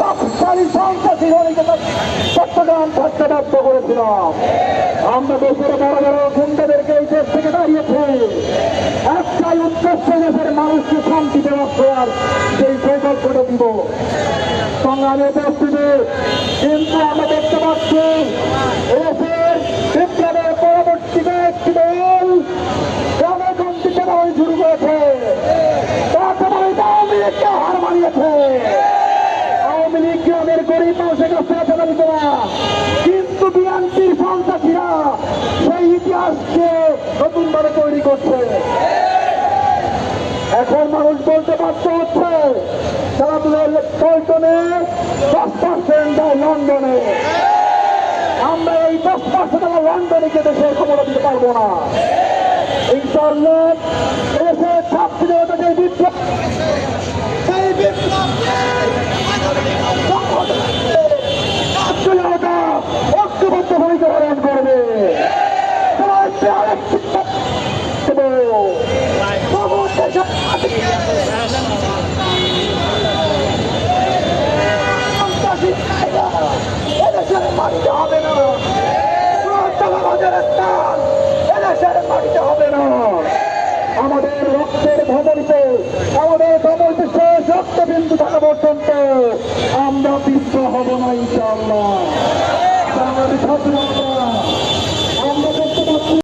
শক্তিশালী সন্ত্রাসী চট্টগ্রাম থাকতে বাধ্য করেছিলাম। আমরা দেশের বড় বড় গুন্ডাদেরকে এই দেশ থেকে দাঁড়িয়েছি একটাই উদ্দেশ্য, দেশের মানুষকে শান্তি দেওয়ার করার সেই প্রকল্পটা দিব। সংগ্রামে উপস্থিতি কিন্তু আমরা দেখতে পাচ্ছি এদেশের বিপ্লবের পরবর্তীতে একটি দল গ্রামে গন্ডি চেনাই শুরু করেছে। আওয়ামী লীগকে হার মানিয়েছে। আওয়ামী লীগ গ্রামের গরিব মানুষের কাছে চেনা দিত না, কিন্তু বিএনপির সন্ত্রাসীরা সেই ইতিহাসকে নতুনভাবে তৈরি করছে। এখন মানুষ বলতে বাধ্য হচ্ছে খেলাধুলার পল্টনে 10% দেয় লন্ডনে। আমরা এই 10% লন্ডনে গিয়ে দেশের ক্ষমতা দিতে পারবো না। ইনশাআল্লাহ দেশের ছাত্রী জনতা যে বিপ্লব, সেই বিপ্লব ঐক্যবদ্ধ ভূমিকা পালন করবে। এদেশের মাটিতে হবে না, এদেশের মাটিতে হবে না। আমাদের রক্তের ধমনীতে, আমাদের ধমনীতে শেষ রক্তবিন্দু থাকা পর্যন্ত আমরা বিদ্রোহ হব না ইনশাআল্লাহ। বাংলাদেশ